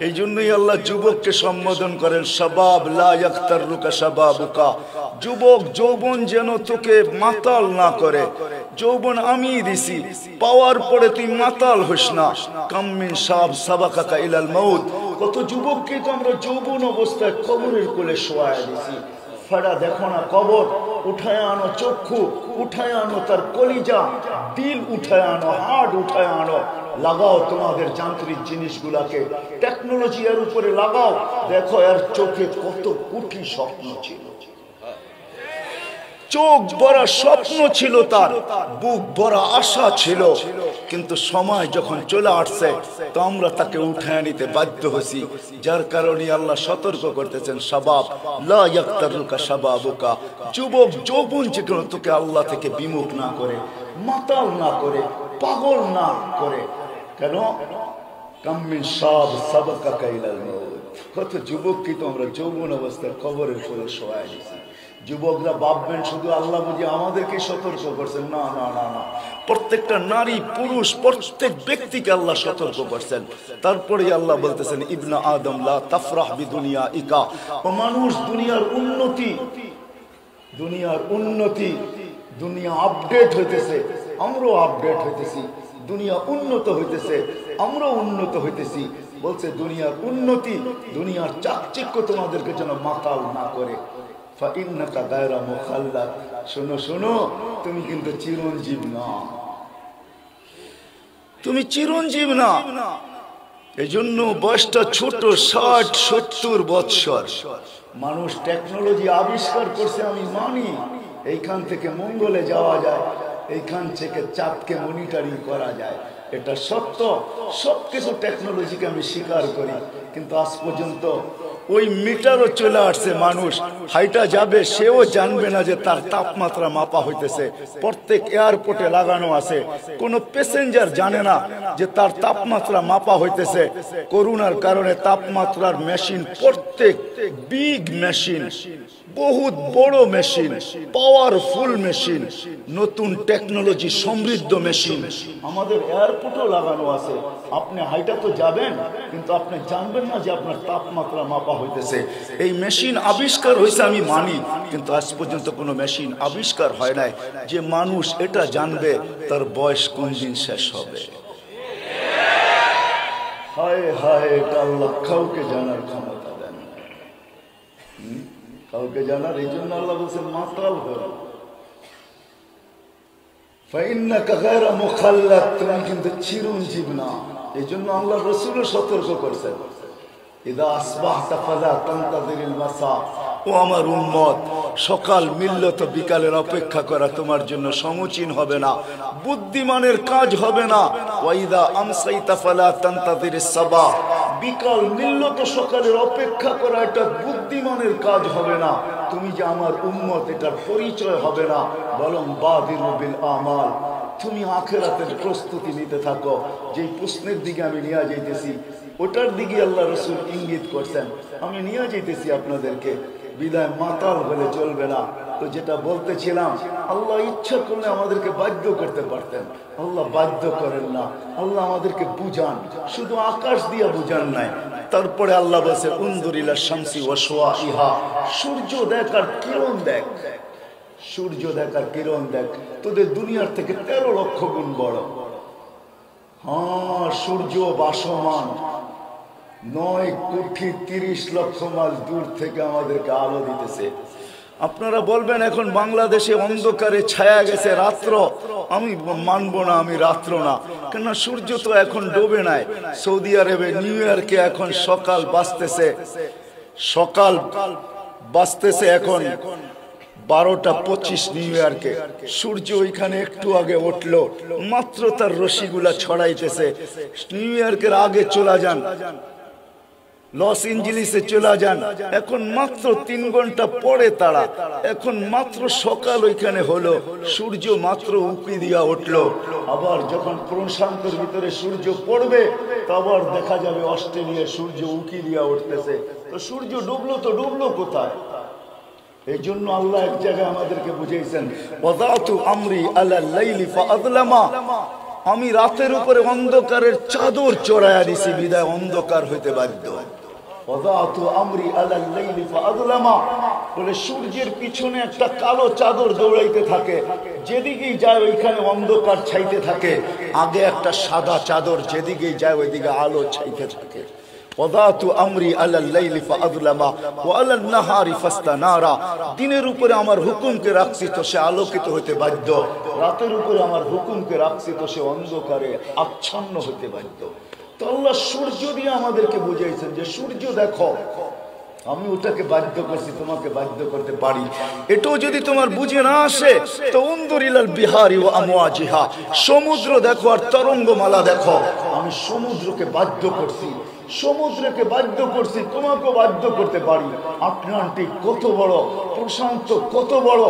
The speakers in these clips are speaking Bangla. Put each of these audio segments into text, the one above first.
এই জন্যই আল্লাহ যুবককে সম্বোধন করেন শাবাব লা ইয়াক্তারুকা শাবাবুকা, যুবক যৌবন যেন তোকে মাতাল না করে। যৌবন আমি দিছি, পাওয়ার পরে তুই মাতাল হোস না। কাম্মিন শাব সাবাকাকা ইলাল মাউত, কত যুবককে তো আমরা যৌবন অবস্থায় কবরের কোলে শোয়ায় দিছি। ফাড়া দেখো না কবর, উঠায় আনো চক্ষু, উঠায় আনো তার কলিজা, দিল উঠায় আনো, হার্ট উঠায় আনো, লাগাও তোমাদের যান্ত্রিক জিনিসগুলাকে, টেকনোলজি এর উপরে লাগাও, দেখো এর চোখে কত কোটি স্বপ্ন ছিল। চোখ ভরা স্বপ্ন ছিল তার, বুক ভরা আশা ছিল, কিন্তু সময় যখন চলে আসছে তো আমরা তাকে উঠায় নিতে বাধ্য হয়েছি। যার কারণে আল্লাহ সতর্ক করতেছেন শাবাব লা ইয়াক্তারুকা শাবাবুকা, যুবক যৌবন যেন তোকে আল্লাহ থেকে বিমুখ না করে, মাতাল না করে, পাগল না করে। কেন? কাম্মিন শাব সাবাকাকা ইলাল মাউত, কত যুবককে তো আমরা যৌবন অবস্থায় কবরের কোলে শোয়ায় দিয়েছি। যুবকরা ভাববেন শুধু আল্লাহ বুঝি আমাদেরকে সতর্ক করছেন, না না না না, প্রত্যেকটা নারী পুরুষ প্রত্যেক ব্যক্তিকে আল্লাহ সতর্ক করছেন। তারপরে আল্লাহ বলতেছেন ইবনা আদম লা তাফরাহ বিদুনিয়া ইকা, ও মানুষ দুনিয়ার উন্নতি, দুনিয়ার উন্নতি, দুনিয়া আপডেট হইতেছে, আমরাও আপডেট হইতেছি, দুনিয়া উন্নত হইতেছে, আমরাও উন্নত হইতেছি। বলছে দুনিয়ার উন্নতি, দুনিয়ার চাকচিক্য তোমাদেরকে যেন মাতাল না করে। ফাইন্নাকা গায়রা মুখাল্লাদ, শোনো শোনো, তুমি কিন্তু চিরঞ্জীব না, তুমি চিরঞ্জীব না। এজন্য বয়সটা ছোট, 60-70 বৎসর। মানুষ টেকনোলজি আবিষ্কার করছে, আমি মানি, এইখান থেকে মঙ্গলে যাওয়া যায়, এইখান থেকে চাঁদকে মনিটরিং করা যায়, এটা সত্য। সবকিছু টেকনোলজিকে আমি স্বীকার করি, কিন্তু আজ পর্যন্ত ওই মিটারও চলে আসছে, মানুষ হাইটা যাবে সেও জানবে না যে তার তাপমাত্রা মাপা হইতেছে। প্রত্যেক এয়ারপোর্টে লাগানো আছে, কোনো প্যাসেঞ্জার জানে না যে তার তাপমাত্রা মাপা হইতেছে। করোনার কারণে তাপমাত্রার মেশিন, প্রত্যেক বিগ মেশিন, বহুত বড় মেশিন, পাওয়ারফুল মেশিন, নতুন টেকনোলজি সমৃদ্ধ মেশিন আমাদের এয়ারপোর্টও লাগানো আছে। আপনি হাইটা তো যাবেন, কিন্তু আপনি জানবেন না যে আপনার তাপমাত্রা মাপা হইতেছে। এই মেশিন আবিষ্কার হয়েছে আমি মানি, কিন্তু আজ পর্যন্ত কোনো মেশিন আবিষ্কার হয় নাই যে মানুষ এটা জানবে তার বয়স কোন দিন শেষ হবে। হায় হায়, এটা আল্লাহ কাউকে জানার ক্ষমতা দেন, কাউকে জানার। এই জন্য আল্লাহ বলছেন মাতাল হল, ফাইন্নাকা গায়রা মুখাল্লাদ, তুমি কিন্তু চিরঞ্জীব না। এই জন্য আল্লাহ রাসূলও সতর্ক করছেন, ইদা আসবাহতা ফালা তানতাযিরিল মাসা, ও আমার উম্মত, সকাল মিলল তো বিকালের অপেক্ষা করা তোমার জন্য সমীচীন হবে না, বুদ্ধিমানের কাজ হবে না। ওয়াইদা আমসাইতা ফালা তানতাযিরিস সাবা, বিকাল মিলল তো সকালের অপেক্ষা করা, এটা বুদ্ধিমানের কাজ হবে না। তুমি যে আমার উম্মত, এটার পরিচয় হবে না, বরং বাদিরু বিল আমাল, তুমি আখিরাতের প্রস্তুতি নিতে থাকো। যেই প্রশ্নের দিকে আমি নিয়ে যাইতেছি ওটার দিকে আল্লাহ রাসূল ইঙ্গিত করছেন, আমি নিয়ে যাইতেছি আপনাদেরকে। বিদায় মাতাল বলে চলবে না। তো যেটা বলতেছিলাম, আল্লাহ ইচ্ছা করলে আমাদেরকে বাধ্য করতে পারতেন, আল্লাহ বাধ্য করেন না, আল্লাহ আমাদেরকে বুঝান, শুধু আকাশ দিয়ে বুঝান নাই। তারপরে আল্লাহ বলছে উনজুর ইলা শামসি ওয়া শুআইহা, সূর্য দেখ আর কিরণ দেখ, সূর্য দেখ আর কিরণ দেখ, তোদের দুনিয়ার থেকে 13 লক্ষ গুণ বড়। হ্যাঁ, সূর্য ভাসমান, 9,30 লক্ষ মাইল দূর থেকে আমাদেরকে আলো দিতেছে। আপনারা বলবেন এখন বাংলাদেশে অন্ধকারে ছায়া গেছে, রাত্র। আমি মানবো না, আমি রাত্র না, কেন সূর্য তো এখন ডোবে নাই। সৌদি আরবে নিউ ইয়র্কে এখন সকাল বাজতেছে, সকাল বাজতেছে এখন 12:25 নিউ ইয়র্কে। সূর্য ওইখানে একটু আগে উঠলো, মাত্র তার রশ্মিগুলা ছড়াইতেছে। নিউ ইয়র্কের আগে চলে যান, লস এঞ্জেলিসে চলে যান, এখন মাত্র 3 ঘন্টা পরে তারা, এখন মাত্র সকাল ওইখানে হলো, সূর্য মাত্র উঁকি দিয়া উঠলো। আবার যখন প্রশান্তের ভিতরে সূর্য পড়বে, আবার দেখা যাবে অস্ট্রেলিয়া সূর্য উঁকি দিয়া উঠতেছে। তো সূর্য ডুবলো তো ডুবলো কোথায়? এই জন্য আল্লাহ এক জায়গায় আমাদেরকে বুঝাইছেন, ওয়াদাতু আমরি আলা লাইলি ফাআযলামা, আমি রাতের উপরে অন্ধকারের চাদর চড়াইয়া দিছি, বিদায় অন্ধকার হইতে বাধ্য। বলে সূর্যের পিছনে একটা কালো চাদর দৌড়াইতে থাকে, যেদিকেই যায় ওইখানে অন্ধকার ছাইতে থাকে, আগে একটা সাদা চাদর যেদিকেই যায় ওইদিকে আলো ছাইতে থাকে। দিনের উপরে আমার হুকুমকে রাখছি তো সে আলোকিত হইতে বাধ্য, রাতের উপরে আমার হুকুমকে রাখছি তো সে অন্ধকারে আচ্ছন্ন হইতে বাধ্য। তো আল্লাহ সূর্য দিয়ে আমাদেরকে বুঝাইছেন যে সূর্য দেখো, আমি ওটাকে বাধ্য করছি, তোমাকে বাধ্য করতে পারি। এটাও যদি তোমার বুঝে না আসে তো উনদুরিলাল বিহারি ওয়া আমওয়াজিহা, সমুদ্র দেখো আর তরঙ্গমালা দেখো, আমি সমুদ্রকে বাধ্য করছি, সমুদ্রকে বাধ্য করছি, তোমাকেও বাধ্য করতে পারি। আটলান্টিক কত বড়, প্রশান্ত কত বড়,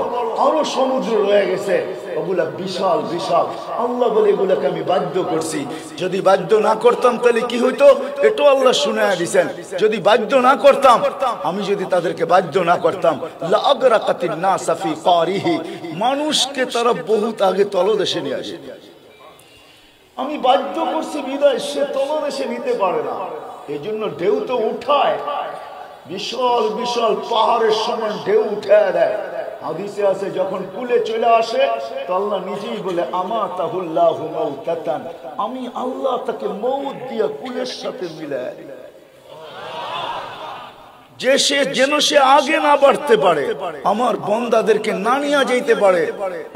আরো সমুদ্র রয়ে গেছে, ওগুলা বিশাল বিশাল। আল্লাহ বলে এগুলাকে আমি বাধ্য করছি। যদি বাধ্য না করতাম তাহলে কি হইতো, এটাও আল্লাহ শুনায়া দিয়েছেন। যদি বাধ্য না করতাম, আমি যদি তাদেরকে বাধ্য না করতাম, লাআগরাকাতিন নাসা ফি কারিহি, মানুষকে তারা বহুত আগে তলদেশে নিয়ে আসে। আমি বাধ্য করছি বিদায় সে তলদেশে নিতে পারে না, এই জন্য ঢেউ তো উঠায়, বিশাল বিশাল পাহাড়ের সমান ঢেউ উঠায় দেয়। হাদিসে আছে যখন কুলে চলে আসে তো আল্লাহ নিজেই বলে আমাতাহুল্লাহু মাউতাতান, আমি আল্লাহ তাকে মউত দিয়া কুলের সাথে মিলায়, যে সে যেন সে আগে না বাড়তে পারে, আমার বন্দাদেরকে না নিয়ে যাইতে পারে।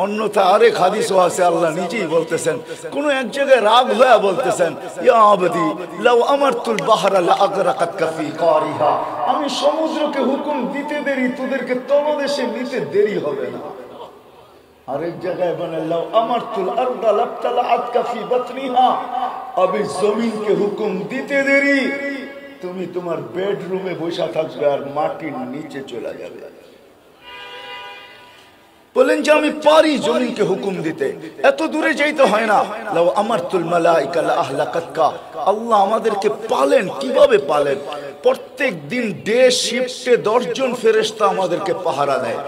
অন্যথা আরেক হাদিসও আছে, আল্লাহ নিজেই বলতেছেন, কোন এক জায়গায় রাগ হয়ে বলতেছেন, ইয়া আবদি লাউ আমারতুল বাহরা লাআগরাকাতকা ফি কারিহা, আমি সমুদ্রকে হুকুম দিতে দেরি, তোদেরকে তলদেশে নিতে দেরি হবে না। আরেক জায়গায় বলে লাউ আমারতুল আরদা লাবতালাআতকা ফি বাতনিহা, আমি জমিনকে হুকুম দিতে দেরি, তুমি তোমার বেডরুমে বসে থাকবে আর মাটির নিচে চলে যাবে। বলেন যে আমি পারি জমিনকে হুকুম দিতে, এত দূরে যাইতে হয় না। লাউ আমারতুল মালাইকা লাআহলাকাতকা, আল্লাহ আমাদেরকে পালেন, কিভাবে পালেন? প্রত্যেক দিন ডে শিফটে 10 জন ফেরেশতা আমাদেরকে পাহারা দেয়,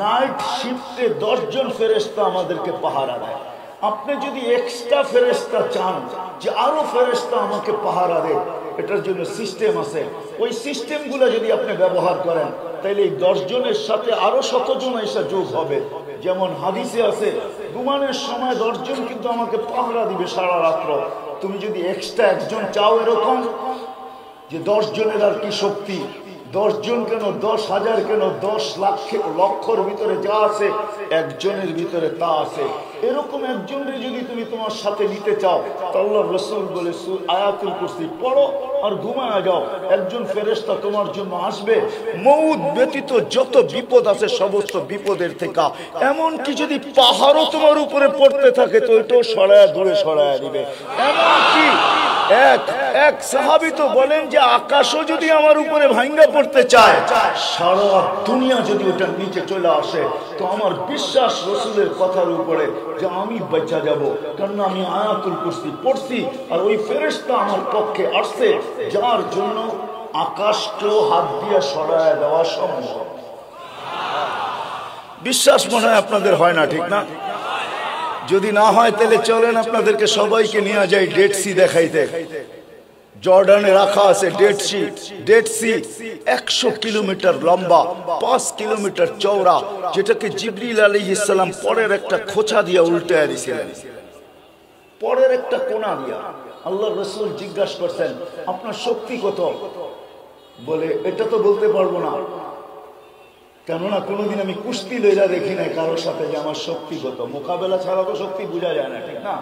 নাইট শিফটে 10 জন ফেরেশতা আমাদেরকে পাহারা দেয়। আপনি যদি এক্সট্রা ফেরেশতা চান যে আরো ফেরেশতা আমাকে পাহারা দেয়, এটার জন্য সিস্টেম আছে, ওই সিস্টেমগুলো যদি আপনি ব্যবহার করেন তাহলে এই 10 জনের সাথে আরো 100 জন এসে যোগ হবে। যেমন হাদিসে আছে ঘুমানোর সময় 10 জন কিন্তু আমাকে পাহারা দিবে সারা রাত্র। তুমি যদি এক্সট্রা একজন চাও এরকম যে 10 জনের আর কি শক্তি, 10 জন কেন, 10,000 কেন, 10 লক্ষর ভিতরে যা আছে একজনের ভিতরে তা আছে, এরকম একজনের যদি তুমি তোমার সাথে নিতে চাও, আল্লাহর রাসূল বলে আয়াতুল কুরসি পড়ো আর ঘুমায় যাও, একজন ফেরেশতা তোমার জন্য আসবে। মউত ব্যতীত যত বিপদ আছে সমস্ত বিপদের থেকে, এমনকি যদি পাহাড়ও তোমার উপরে পড়তে থাকে তো এটাও সরায়া দূরে সরায়া দিবে। এমনকি এক সাহাবী তো বলেন যে আকাশও যদি আমার উপরে ভাঙ্গা পড়তে চায়, সারা দুনিয়া যদি ওটার নিচে চলে আসে, তো আমার বিশ্বাস রাসূলের কথার উপরে যে আমি বেঁচে যাব, কারণ আমি আয়াতুল কুরসি পড়ছি আর ওই ফেরেশতা আমার পক্ষে আসছে, যার জন্য আকাশকেও হাত দিয়ে সরায় দেওয়া সম্ভব। বিশ্বাস মনে হয় আপনাদের হয় না, ঠিক না? যদি না হয় তাহলে চলেন আপনাদেরকে সবাইকে নিয়ে যাই ডেড সি দেখাইতে। জর্ডানে রাখা আছে Dead Sea. Dead Sea 100 kilometre লম্বা, 5 কিলোমিটার চওড়া, যেটাকে জিবরিল আলাইহিস সালাম পরের একটা খোঁচা দিয়ে উল্টায় দিয়েছিলেন, পরের একটা কোণা দিয়া। আল্লাহর রাসূল জিজ্ঞাসা করছেন আপনার শক্তি কত? বলে এটা তো বলতে পারবো না, কেননা কোনোদিন আমি কুস্তি লইলা দেখি নাই কারোর সাথে যে আমার শক্তি কত। মোকাবেলা ছাড়া তো শক্তি বোঝা যায় না, ঠিক না?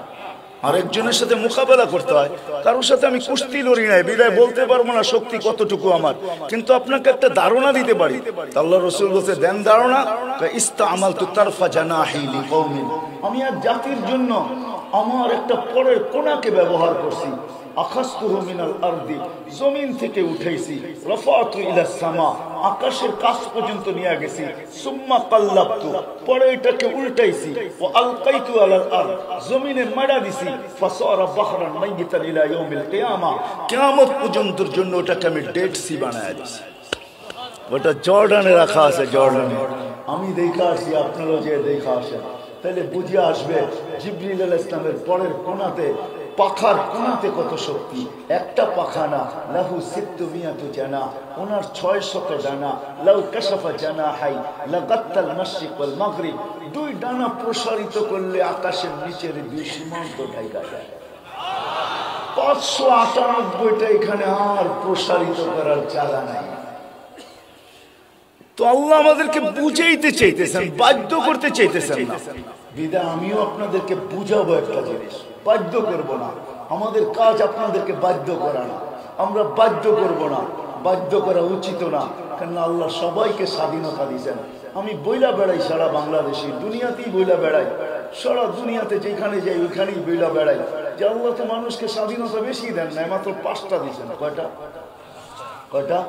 আরেকজনের সাথে মোকাবেলা করতে হয়, কারোর সাথে আমি কুস্তি লড়ি নাই, বিদায় বলতে পারবো না শক্তি কতটুকু আমার, কিন্তু আপনাকে একটা ধারণা দিতে পারি। আল্লাহর রাসূল বলতে দেন ধারণা, ইস্তামালতু তারফা জানাহি লিকওমিন, আমি এক জাতির জন্য আমার একটা পরের কোণাকে ব্যবহার করছি। আখাসতুহু মিনাল আরদি, জমিন থেকে উঠাইছি, রাফাতু ইলাস সামা, আকাশের কাছ পর্যন্ত নিয়ে গেছি, সুম্মা কাল্লাবতু, পরে এটাকে উল্টাইছি, ওয়া আলকাইতু আলাল আরদ, জমিনে মারা দিছি, ফাসারা বাহরান মাইয়িতান ইলা ইয়াউমিল কিয়ামা, কিয়ামত পর্যন্তর জন্য ওটাকে আমি ডেড সি বানায় দিছি। ওটা জর্ডানে রাখা আছে, জর্ডানে। আমি দেখা আসি, আপনারাও যে দেখা আসেন, তাহলে বুঝে আসবে জিবরিল আলাইহিস ইসলামের পরের কোণাতে, পাখার কোণাতে কত শক্তি। একটা পাখা না, লাহু সিত্তু মিয়াতু জানা, ওনার 600 ডানা। লাউ কাশাফা জানাহাই লাগাত্তাল মাশরিক ওয়াল মাগরিব, দুই ডানা প্রসারিত করলে আকাশের নিচের দুই সীমান্ত ঢাকা যায়। 598টা এখানে আর প্রসারিত করার জায়গা নাই। তো আল্লাহ আমাদেরকে বুঝাইতে চাইতেছেন, বাধ্য করতে চাইতেছেন না। বিদায় আমিও আপনাদেরকে বুঝাবো একটা জিনিস, বাধ্য করব না। আমাদের কাজ আপনাদেরকে বাধ্য করা না, আমরা বাধ্য করব না, বাধ্য করা উচিত না। কেন আল্লাহ সবাইকে স্বাধীনতা দিয়েছেন। আমি বইলা বেড়াই সারা বাংলাদেশে, দুনিয়াতেই বইলা বেড়াই, সারা দুনিয়াতে যেখানে যাই ওইখানেই বইলা বেড়াই যে আল্লাহ তো মানুষকে স্বাধীনতা বেশি দেন না, মাত্র 5টা দিয়েছেন। কয়টা?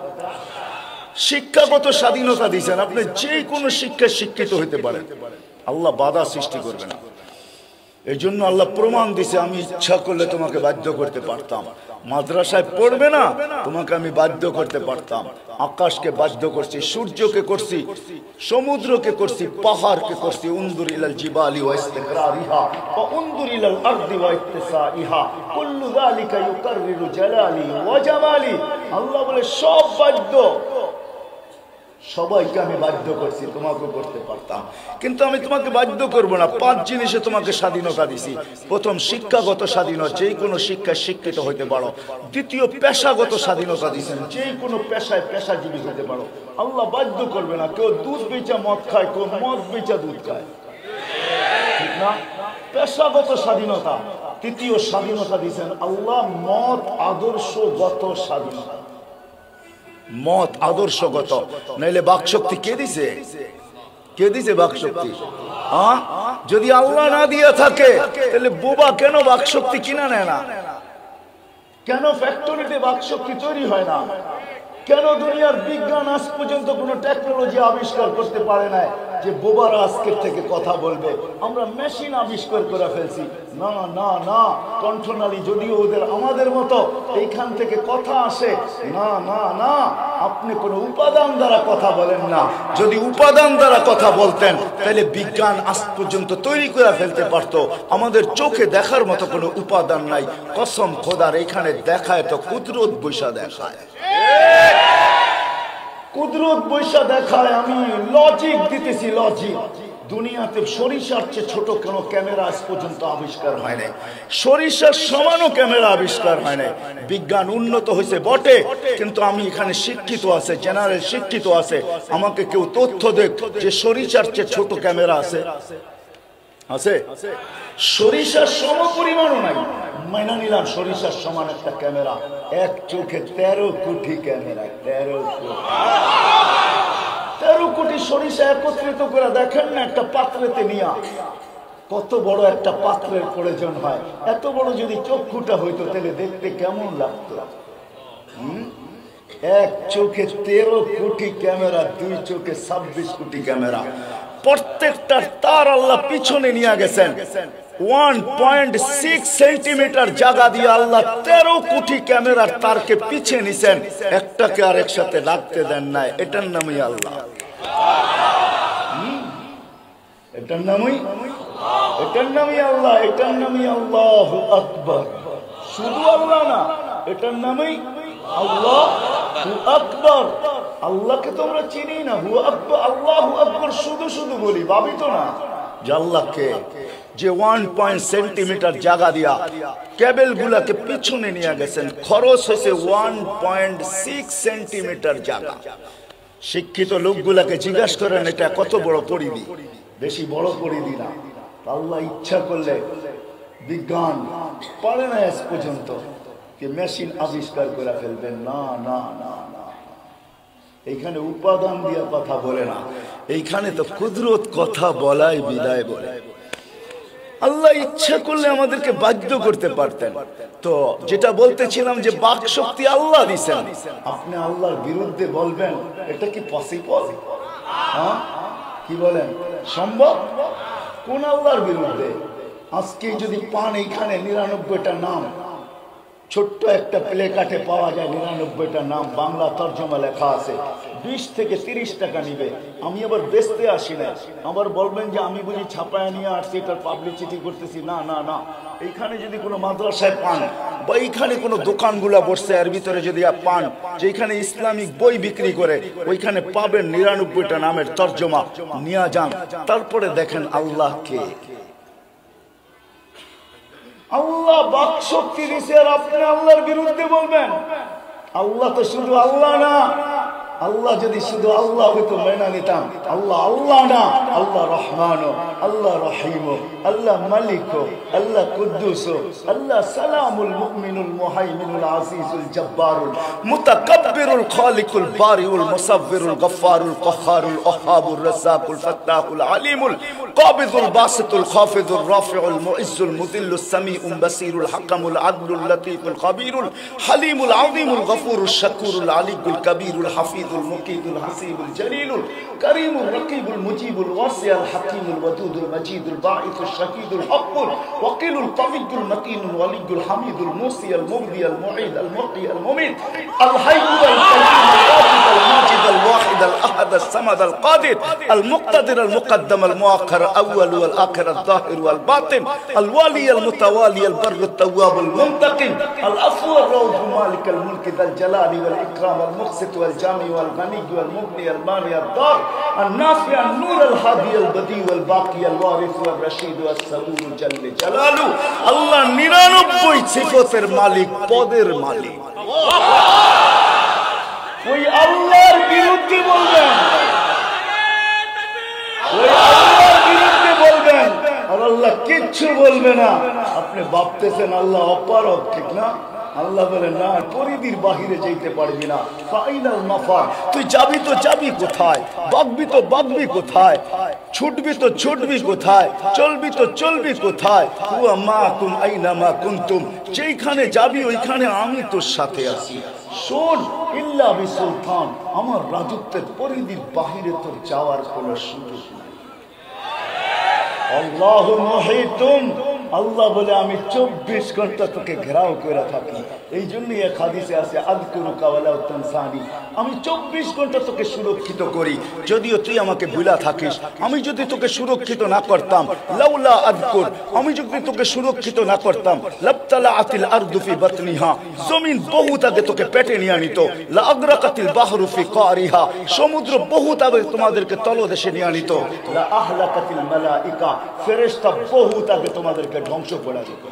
শিক্ষাগত স্বাধীনতা দিয়েছেন। আপনি যে কোনো শিক্ষায় শিক্ষিত হইতে পারেন, আল্লাহ বাধা সৃষ্টি করবে না। এই জন্য আল্লাহ প্রমাণ দিছে, আমি ইচ্ছা করলে তোমাকে বাধ্য করতে পারতাম। মাদ্রাসায় পড়বে না, তোমাকে আমি বাধ্য করতে পারতাম। আকাশকে বাধ্য করছি, সূর্যকে করছি, সমুদ্রকে করছি, পাহাড়কে করছি। উনদুর ইলাল জিবালি ওয়া ইস্তিকরারিহা ওয়া উনদুর ইলাল আরদি ওয়া ইত্তিসাইহা কুল্লু যালিকা ইউকাররিরু জালালি ওয়া জামালি। আল্লাহ বলে সব বাধ্য, সবাইকে আমি বাধ্য করছি, তোমাকে করতে পারতাম, কিন্তু আমি তোমাকে বাধ্য করব না। 5 জিনিসে তোমাকে স্বাধীনতা দিছি। প্রথম, শিক্ষাগত স্বাধীনতা, যে কোনো শিক্ষায় শিক্ষিত হইতে পারো। দ্বিতীয়, পেশাগত স্বাধীনতা দিয়েছেন, যে কোনো পেশায় পেশাজীবী হতে পারো। আল্লাহ বাধ্য করবে না। কেউ দুধ বেচা মদ খায়, কেউ মদ বেচা দুধ খায়, ঠিক না? পেশাগত স্বাধীনতা। তৃতীয় স্বাধীনতা দিয়েছেন আল্লাহ মত আদর্শগত স্বাধীনতা। মত আদর্শগত, নাইলে বাকশক্তি কে দিছে? কে দিছে বাকশক্তি? যদি আল্লাহ না দিয়ে থাকে তাহলে বোবা কেন বাকশক্তি কিনা নেয় না? কেন ফ্যাক্টরিতে বাকশক্তি তৈরি হয় না? কেন দুনিয়ার বিজ্ঞান আজ পর্যন্ত কোনো টেকনোলজি আবিষ্কার করতে পারে না যে বোবারা আজকের থেকে কথা বলবে? আমরা মেশিন আবিষ্কার করে ফেলছি। না না না, কণ্ঠনালী যদিও ওদের আমাদের মতো এইখান থেকে কথা আসে। না না না, আপনি কোনো উপাদান দ্বারা কথা বলেন না। যদি উপাদান দ্বারা কথা বলতেন তাহলে বিজ্ঞান আজ পর্যন্ত তৈরি করে ফেলতে পারতো। আমাদের চোখে দেখার মতো কোনো উপাদান নাই। কসম খোদার, এখানে দেখায় তো কুদরত বৈশা দেখায়, কুদরত বৈশা দেখায়। আমি লজিক দিতেছি, লজিক। দুনিয়াতে সরিষার চেয়ে ছোট কোনো ক্যামেরা আজ পর্যন্ত আবিষ্কার হয় নাই, সরিষার সমানও ক্যামেরা আবিষ্কার হয় নাই। বিজ্ঞান উন্নত হয়েছে বটে, কিন্তু আমি এখানে শিক্ষিত আছে, জেনারেল শিক্ষিত আছে। আমাকে কেউ তথ্য দেখ যে সরিষার চেয়ে ছোট ক্যামেরা আছে? আছে? সরিষার সম পরিমাণও নাই। মাইনা নিলাম সরিষার সমান একটা ক্যামেরা, এক চোখে 13 কোটি ক্যামেরা। 13 কোটি সরিষা একত্রিত করে দেখেন না একটা পাত্রেতে নিয়া, কত বড় একটা পাত্রের প্রয়োজন হয়। এত বড় যদি চক্ষুটা হইতো তাহলে দেখতে কেমন লাগতো? এক চোখে 13 কোটি ক্যামেরা, 2 চোখে 26 কোটি ক্যামেরা। প্রত্যেকটার তার আল্লাহ পিছনে নিয়ে গেছেন। 1.6 সেন্টিমিটার জায়গা দিয়ে আল্লাহ 13 কোটি ক্যামেরার তারকে পিছিয়ে নিছেন, একটাকে আরেক সাথে লাগতে দেন নাই। এটার নামই আল্লাহ, এটার নামই আল্লাহ, এটার নামই আল্লাহু আকবার। শুধু আল্লাহ না, এটার নামই আল্লাহু আকবার। আল্লাহকে তো আমরা চিনি না, হু আকবার, আল্লাহু আকবার শুধু শুধু বলি, ভাবি তো না যে আল্লাহকে, যে 1 সেন্টিমিটার জায়গা দিয়া কেবল গুলাকে পিছনে নিয়ে গেছেন। খরচ হয়েছে 1.6 সেন্টিমিটার জায়গা। শিক্ষিত লোকগুলাকে জিজ্ঞাসা করেন এটা কত বড় পরিধি? বেশি বড় পরিধি না। আল্লাহ ইচ্ছা করলে বিজ্ঞান পারে না আজ পর্যন্ত যে মেশিন আবিষ্কার করে ফেলবেন। না না না না, এইখানে উপাদান দিয়ে কথা বলে না, এইখানে তো কুদরত কথা বলাই বিদায় বলে। আল্লাহ ইচ্ছা করলে আমাদেরকে বাধ্য করতে পারতেন। তো যেটা বলতেছিলাম যে বাক শক্তি আল্লাহ দিছেন, আপনি আল্লাহর বিরুদ্ধে বলবেন, এটা কি পসিবল? হ্যাঁ, কি বলেন, সম্ভব? কোন আল্লাহর বিরুদ্ধে? আজকে যদি পান এইখানে 99টা নাম, ছোট্ট একটা প্লে কার্ডে পাওয়া যায় 99টা নাম, বাংলা তর্জমা লেখা আছে। 20 থেকে 30 টাকা নিবে। আমি আবার বেচতে আসি না, আবার বলবেন যে আমি বুঝি ছাপায় নিয়ে আসছি, এটার পাবলিসিটি করতেছি। না না না, এইখানে যদি কোনো মাদ্রাসায় পান বা এইখানে কোনো দোকানগুলা বসছে এর ভিতরে যদি পান যেখানে ইসলামিক বই বিক্রি করে, ওইখানে পাবেন 99টা নামের তর্জমা, নিয়ে যান। তারপরে দেখেন আল্লাহ কে। আল্লাহ বাক শক্তি দিছে আর আপনি আল্লাহর বিরুদ্ধে বলবেন? আল্লাহ তো শুধু আল্লাহ না। আল্লাহ যদি শুধু আল্লাহ হইতো মেনে নিতাম। আল্লাহ আল্লাহ না, আল্লাহ রহমান, আল্লাহ রহিম, আল্লাহ মালিক, আল্লাহ কুদ্দুস, আল্লাহ সালামুল মুমিনুল মুহাইমিনুল আজিজুল জব্বারুল মুতাকাব্বিরুল খালিকুল বারিউল মুসাব্বিরুল গফফারুল কহ্হারুল ওহাবুর রাজ্জাকুল ফাত্তাহুল আলিমুল কাবিযুল বাসিতুল খাফিযুর রাফিউল মুইজ্জুল মুযিল্লুস সামিউল বাসিরুল হাকামুল আদলুল লতীফুল খাবীরুল হালিমুল আযীমুল গফুরুশ শাকুরুল আলিয়ুল কবীরুল হাফিজ المقيت الحسيب الجليل الكريم الرقيب المجيب الواسع الحكيم الودود المجيد الباعث الشهيد الحق الوكيل القوي المتين الولي الحميد الموصي المبدي المعيد المحيي المميت الحي القيوم الواجد الماجد الواحد الاحد الصمد القادر المقتدر المقدم المؤخر الاول والاخر الظاهر والباطن الوالي المتوالي البر التواب المنتقم العفو الرؤوف مالك الملك ذا الجلال والاكرام المقسط والجامع والغني والمغني المانع الضار النافع النور الهادي البديع والباقي الوارث والرشيد والصبور جل جلاله الله 99 সিফাতের মালিক, পদের মালিক। ওই আল্লাহর বিরুদ্ধে বলবেন, ওই আল্লাহর বিরুদ্ধে বলবেন আর আল্লাহ কিচ্ছু বলবে না। আপনি ভাবতেছেন আল্লাহ অপারগ, ঠিক না? আল্লাহ বলে না, পরিধির বাহিরে যেতে পারবি না। ফাইনাল মাফার, তুই যাবি তো যাবি কোথায়, বাগবি তো বাগবি কোথায়, ছুটবি তো ছুটবি কোথায়, চলবি তো চলবি কোথায়। হুয়া মাকুম আইনা মা কুনতুম, যেখানে যাবি ওইখানে আমি তোর সাথে আছি। শোন, ইল্লা বিসুলতান, আমার রাজত্বের পরিধির বাহিরে তোর যাওয়ার কোনো সুযোগ নাই। আল্লাহু মুহিতুন, আল্লাহ বলে আমি 24 ঘন্টা তোকে ঘেরাও করে থাকি। এই জন্যই এক হাদিসে আছে আযকুরুকা ওয়ালা তানসানি, আমি 24 ঘন্টা তোকে সুরক্ষিত করি, যদিও তুই আমাকে ভুলা থাকিস। আমি যদি তোকে সুরক্ষিত না করতাম, লাউলা আযকুর, আমি যদি তোকে সুরক্ষিত না করতাম, লাবতালাআতিল আরদু ফি বাতনিহা, জমিন বহুত আগে তোকে পেটে নিয়ে নিত। লা আগরাকাতিল বাহরু ফি কারিহা, সমুদ্র বহুত আগে তোমাদেরকে তলদেশে নিয়ে নিত। লা আহলাকাতিল মালাইকা, ফেরেশতা বহুত আগে তোমাদেরকে ধ্বংস করে দিত।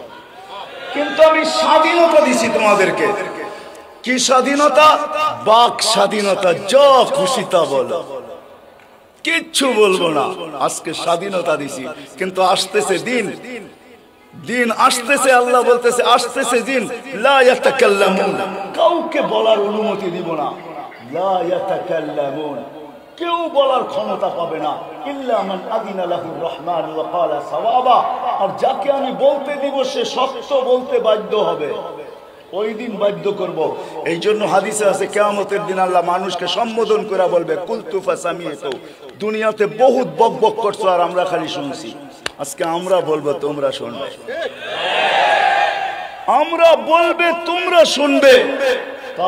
কিন্তু আমি স্বাধীনতা দিছি তোমাদেরকে। কি স্বাধীনতা? বাক স্বাধীনতা, যা খুশি তা বলো, কিচ্ছু বলবো না। আজকে স্বাধীনতা দিছি, কিন্তু আসতেছে দিন, দিন আসতেছে, আল্লাহ বলতেছে আসতেছে দিন, লা ইয়াতাকাল্লামুন, কাউকে বলার অনুমতি দিব না। লা ইয়াতাকাল্লামুন, কেউ বলার ক্ষমতা পাবে না। ইল্লা মান আযিনা লাহুর রহমান ওয়া ক্বালা সাওয়াবা, আর যাকে আমি বলতে দিব সে সত্য বলতে বাধ্য হবে। ওই দিন বাধ্য করব। এই জন্য হাদিসে আছে কিয়ামতের দিন আল্লাহ মানুষকে সম্বোধন করে বলবে কুলতু ফাসামিতু, দুনিয়াতে বহুত বকবক করছো আর আমরা খালি শুনছি। আজকে আমরা বলবো তোমরা শুনবে, আমরা বলবে তোমরা শুনবে।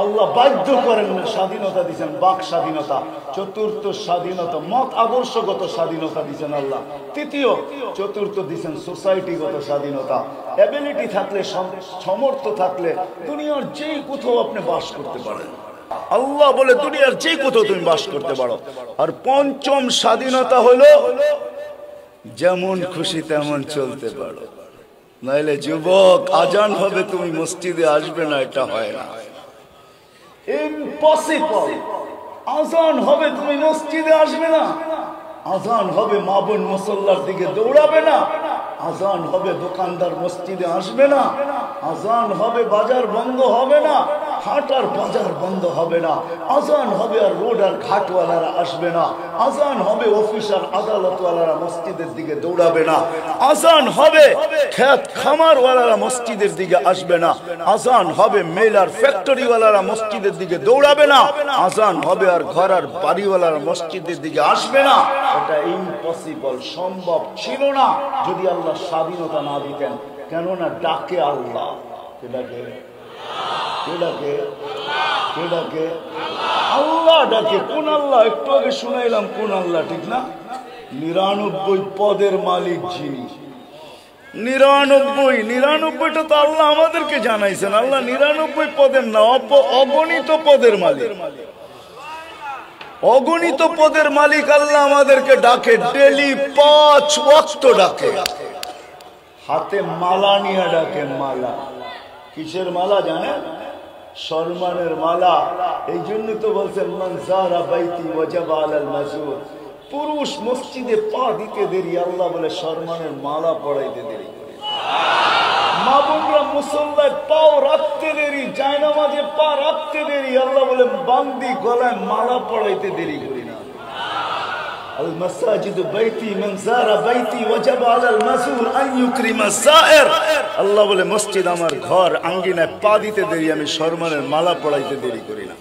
আল্লাহ বাধ্য করেন না, স্বাধীনতা দিচ্ছেন, বাক স্বাধীনতা। চতুর্থ স্বাধীনতা, মত আদর্শগত স্বাধীনতা দিচ্ছেন আল্লাহ। তৃতীয়, চতুর্থ দিচ্ছেন সোসাইটিগত স্বাধীনতা। এবিলিটি থাকলে, সমর্থ থাকলে দুনিয়ার যে কোথাও আপনি বাস করতে পারেন। আল্লাহ বলে দুনিয়ার যে কোথাও তুমি বাস করতে পারো। আর পঞ্চম স্বাধীনতা হলো যেমন খুশি তেমন চলতে পারো। নাইলে যুবক, আজান হবে তুমি মসজিদে আসবে না, এটা হয় না, ইম্পসিবল। আজান হবে তুমি মসজিদে আসবে না, আজান হবে মা বোন মুসল্লার দিকে দৌড়াবে না, আজান হবে দোকানদার মসজিদে আসবে না, আজান হবে বাজার বন্ধ হবে না, হাট আর বাজার বন্ধ হবে না, আজান হবে আর রোড আর ঘাটওয়ালারা আসবে না, আজান হবে অফিস আর আদালতওয়ালারা মসজিদের দিকে দৌড়াবে না, আজান হবে খেত খামারওয়ালারা মসজিদের দিকে আসবে না, আজান হবে মেল আর ফ্যাক্টরিওয়ালারা মসজিদের দিকে দৌড়াবে না, আজান হবে আর ঘর আর বাড়িওয়ালারা মসজিদের দিকে আসবে না। এটা ইম্পসিবল, সম্ভব ছিল না যদি আল্লাহ স্বাধীনতা না দিতেন। কেননা ডাকে আল্লাহ, কে ডাকে? কে ডাকে? কে ডাকে? আল্লাহ ডাকে। কোন আল্লাহ? একটু আগে শুনাইলাম কোন আল্লাহ, ঠিক না? 99 পদের মালিক যিনি, 99টা তো আল্লাহ আমাদেরকে জানাইছেন। আল্লাহ 99 পদের না, অগণিত পদের মালিক, অগণিত পদের মালিক। আল্লাহ আমাদেরকে ডাকে ডেলি 5 ওয়াক্ত ডাকে। হাতে মালা নিয়ে ডাকে। মালা কিসের মালা জানেন? সম্মানের মালা। এই জন্য তো বলছেন মান যারা বাইতি ওয়াজাবা আলাল মাজুর। পুরুষ মসজিদে পা দিতে দেরি, আল্লাহ বলে সম্মানের মালা পড়াইতে দেরি। মা বোনরা মুসল্লায় পাও রাখতে দেরি, জায়নামাজে পা রাখতে দেরি, আল্লাহ বলে বান্দি গলায় মালা পড়াইতে দেরি করি না। আল মাসাজিদু বাইতি মান যারা বাইতি ওয়াজাবা আলাল মাজুর আন ইউকরিমা যায়ের। আল্লাহ বলে মসজিদ আমার ঘর, আঙ্গিনায় পা দিতে দেরি, আমি সম্মানের মালা পড়াইতে দেরি করি না।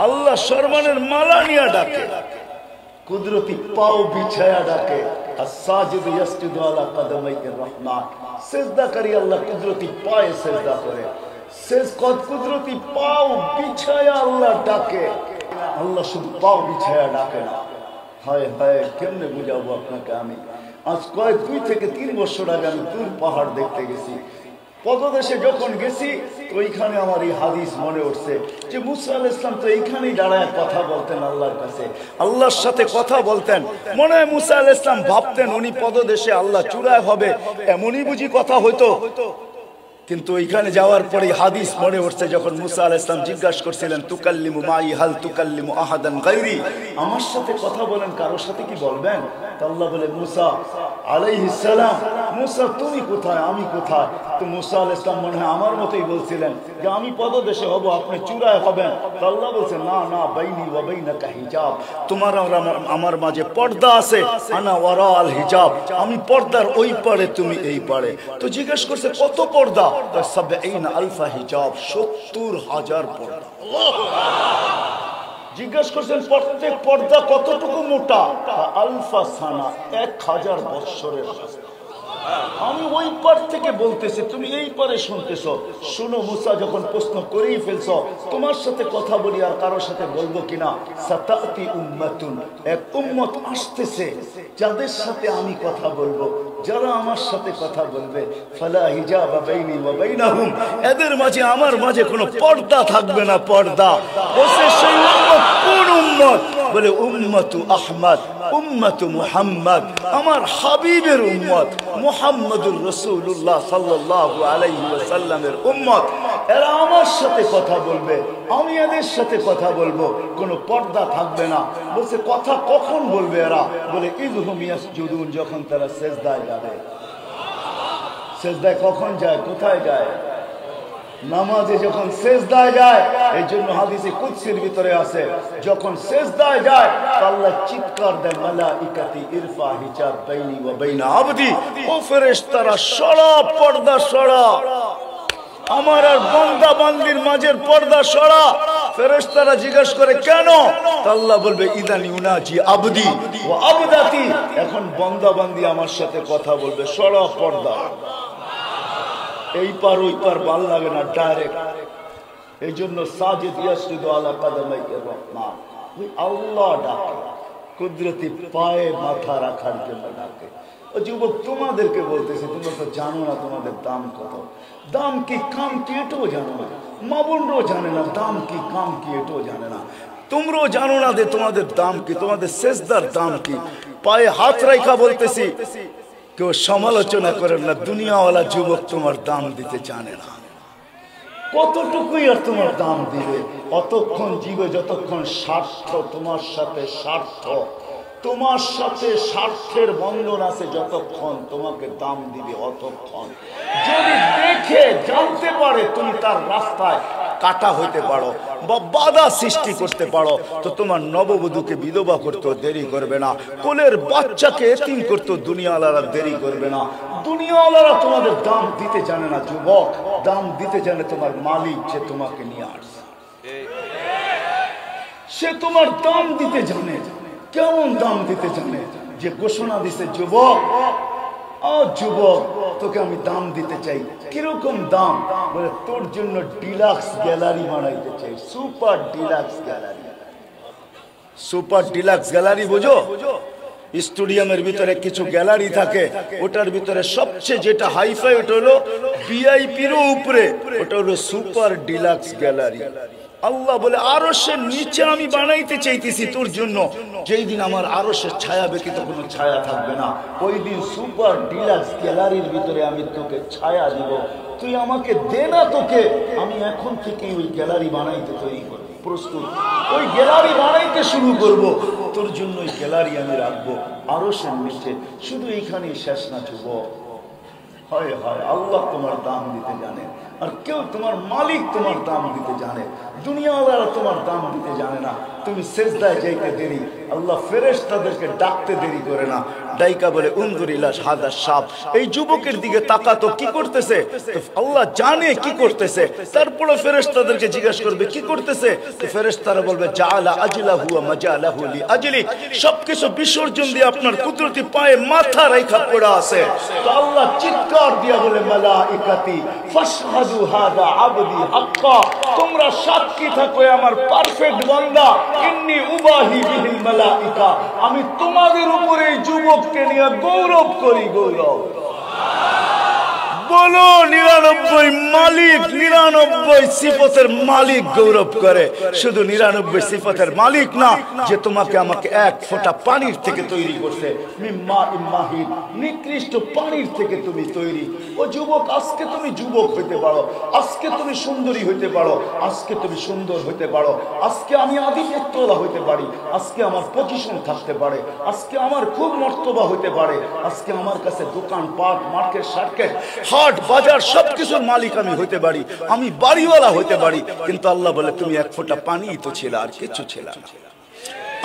আল্লাহ সম্মানের মালা নিয়ে ডাকে, কুদরতি পাও বিছায়া ডাকে। as-সাজিদু ইয়াসজুদু আলা কদমাইর রহমান। সিজদাকারী আল্লাহ কুদরতি পায়ে সিজদা করে। কুদরতি পাও বিছায়া আল্লাহ ডাকে। আল্লাহ শুধু পাও বিছায়া ডাকে না। হায় হায়, কেমনে বুঝাবো আপনাকে আমি? আজ 2 থেকে 3 বছর আগে আমি দূর পাহাড় দেখতে গেছি। পদদেশে যখন গেছি তো ওইখানে আমার এই হাদিস মনে উঠছে যে মুসা আলাইহিস সালাম তো এইখানেই দাঁড়ায় কথা বলতেন আল্লাহর কাছে, আল্লাহর সাথে কথা বলতেন। মনে হয় মুসা আলাইহিস সালাম ভাবতেন উনি পদদেশে, আল্লাহ চূড়ায় হবে, এমনই বুঝি কথা হইতো। কিন্তু ওইখানে যাওয়ার পরে হাদিস মনে উঠছে, যখন মুসা আলাইহিস সালাম জিজ্ঞাসা করছিলেন তুকাল্লিমু মাই হাল তুকাল্লিমু আহাদান গায়রি, আমার সাথে কথা বলেন, কারোর সাথে কি বলবেন? তো আল্লাহ বলে মুসা আলাইহিস সালাম, মুসা তুমি কোথায়, আমি কোথায়? তো মুসা আলাইহিস সালাম মনে হয় আমার মতোই বলছিলেন যে আমি পদদেশে হব, আপনি চূড়ায় হবেন। তো আল্লাহ বলছে না না, বাইনি ওয়া বাইনাকা হিজাব, তোমার আর আমার মাঝে পর্দা আছে। আনা ওয়ারা আল হিজাব, আমি পর্দার ওই পারে, তুমি এই পারে। তো জিজ্ঞেস করছে কত পর্দা? 70,000 হিজাব, 70,000 পর্দা। জিজ্ঞেস করছেন প্রত্যেক পর্দা কতটুকু মোটা? আলফা সানা, 1000 বৎসরের রাস্তা। আমি ওই পার থেকে বলতেছি, তুমি এই পারে শুনতেছো। শুনো মুসা, যখন প্রশ্ন করেই ফেলছো, তোমার সাথে কথা বলি আর কারোর সাথে বলবো কিনা? সাতাতি উম্মাতুন, এক উম্মত আসতেছে যাদের সাথে আমি কথা বলবো, যারা আমার সাথে কথা বলবে, ফালা হিজাবা বাইনি ওয়া বাইনাহুম, এদের মাঝে আমার মাঝে কোনো পর্দা থাকবে না। পর্দা বলছে সেই উম্মত কোন উম্মত? বলে উম্মতু আহমদ, উম্মতু মুহাম্মদ, আমার হাবিবের উম্মত মুহাম্মদুর রাসূলুল্লাহ সাল্লাল্লাহু আলাইহি ওয়াসাল্লামের উম্মত। এরা আমার সাথে কথা বলবে, আমি এদের সাথে কথা বলবো, কোনো পর্দা থাকবে না। বলছে কথা কখন বলবে এরা? বলে ইযহুম ইয়াসজুদুন, যখন তারা সিজদায় যাবে। সিজদায় কখন যায়, কোথায় যায়? নামাজে যখন সিজদায় যায়। এই জন্য হাদিসে কুদসির ভিতরে আছে, যখন সিজদায় যায় আল্লাহ চিৎকার দেয়, মালাইকাতি ইরফা হিজাব বাইনি ওয়া বাইনা আবদি, ও ফেরেশতারা সরা পর্দা সরা, আমার আর বান্দা বান্দির মাঝের পর্দা সরা। ফেরেশতারা জিজ্ঞেস করে কেন? আল্লাহ বলবে ইদান ইউনাজি আবদি ওয়া আবদাতি, এখন বান্দা বান্দি আমার সাথে কথা বলবে, সরা পর্দা। এই পার ওই পার ভাল লাগে না, ডাইরেক্ট। এই জন্য সাজিদ ইয়াসজুদু আলা কদমাইর রহমান, ওই আল্লাহ ডাকে, কুদরতি পায়ে মাথা রাখার জন্য ডাকে। ও যুবক, তোমাদেরকে বলতেছি, তোমরা তো জানো না তোমাদের দাম কত। দাম কি, কাম কি, এটাও জানো না। মা বোনরাও জানে না দাম কি, কাম কি, এটাও জানে না। তোমরাও জানো না যে তোমাদের দাম কি, তোমাদের সেজদার দাম কি। পায়ে হাত রাখা বলতেছি, কেউ সমালোচনা করেন না। দুনিয়াওয়ালা যুবক তোমার দাম দিতে জানে না। কতটুকুই আর তোমার দাম দিবে? অতক্ষণ জীবে যতক্ষণ স্বার্থ তোমার সাথে, স্বার্থ তোমার সাথে স্বার্থের বন্ধন আছে, যতক্ষণ তোমাকে দাম দিবে অতক্ষণ। যদি দেখে জানতে পারে তুমি তার রাস্তায় কাটা হইতে পারো বা বাধা সৃষ্টি করতে পারো, তো তোমার নববধূকে বিধবা করতে দেরি করবে না, কোলের বাচ্চাকে এতিম করতে দুনিয়াওয়ালারা দেরি করবে না। দুনিয়াওয়ালারা তোমাদের দাম দিতে জানে না যুবক, দাম দিতে জানে তোমার মালিক, যে তোমাকে নিয়ে আসছে। সে তোমার দাম দিতে জানে। কেমন দাম দিতে জানে? যে ঘোষণা দিছে, যুবক যুবক তোকে আমি দাম দিতে চাই। কিরকম দাম? বলে তোর জন্য ডিলাক্স গ্যালারি বানাইতে চাই, super deluxe gallery. Super deluxe gallery বোঝো? স্টেডিয়ামের ভিতরে কিছু গ্যালারি থাকে, ওটার ভিতরে সবচেয়ে যেটা হাইফাই ওটা হলো ভিআইপিরও উপরে, ওটা হলো সুপার ডিলাক্স গ্যালারি। আল্লাহ বলে আরশের নিচে আমি বানাইতে চাইতেছি তোর জন্য, যেই দিন আমার আরশের ছায়া ব্যতীত কোনো ছায়া থাকবে না, ওই দিন সুপার ডিলাক্স গ্যালারির ভিতরে আমি তোকে ছায়া দিব। তুই আমাকে দে না, তোকে আমি এখন থেকে ওই গ্যালারি বানাইতে তৈরি করব, প্রস্তুত। ওই গ্যালারি বানাইতে শুরু করব, তোর জন্য ওই গ্যালারি আমি রাখবো আরশের নিচে। শুধু এইখানেই শেষ না যুবক, হয় হয় আল্লাহ তোমার দাম দিতে জানে, আর কেউ তোমার মালিক তোমার দাম দিতে জানে, দুনিয়াওয়ালারা তোমার দাম দিতে জানে না। তুমি সেজদায় যাইতে দেরি, আল্লাহ ফেরেশতাদেরকে ডাকতে দেরি করে না। ডাইকা বলে উনজুরিলা হাদা সাপ, এই যুবকের দিকে তাকাতো কি করতেছে, তো আল্লাহ জানে কি করতেছে, তারপরে ফেরেশতাদেরকে জিজ্ঞাসা করবে কি করতেছে, তো ফেরেশতারা বলবে জাআলা আজলাহু ওয়া মাজালাহু লি আজলি, সবকিছু বিসর্জন দিয়ে আপনার কুদরতি পায়ে মাথা রেখা পড়া আছে। তো আল্লাহ চিৎকার দিয়া বলে মালাইকাতি ফাশহাদু হাদা আবদি হাক্কা, তোমরা সাক্ষী থাকো আমার পারফেক্ট বান্দা, ইন্নী উবাহি বিহিল মালাইকা, আমি তোমাদের উপরে এই যুবককে নিয়ে গৌরব করি। গৌরব বলো 99 মালিক, 99 সিফতের মালিক গৌরব করে। শুধু 99 সিফতের মালিক না, যে তোমাকে আমাকে এক ফোঁটা পানির থেকে তৈরি করছে, মিম্মা ইম্মাহিন, নিকৃষ্ট পানির থেকে তুমি তৈরি। ও যুবক, আজকে তুমি যুবক হইতে পারো, আজকে তুমি সুন্দরী হইতে পারো, আজকে তুমি সুন্দর হইতে পারো, আজকে আমি আধিপত্যওয়ালা হইতে পারি, আজকে আমার পজিশন থাকতে পারে, আজকে আমার খুব মর্তবা হইতে পারে, আজকে আমার কাছে দোকান পাট মার্কেট সার্কেট হাট বাজার সবকিছুর মালিক আমি হইতে পারি, আমি বাড়িওয়ালা হইতে পারি। কিন্তু আল্লাহ বলে তুমি এক ফোঁটা পানি তো ছিল, আর কিছু ছিল না,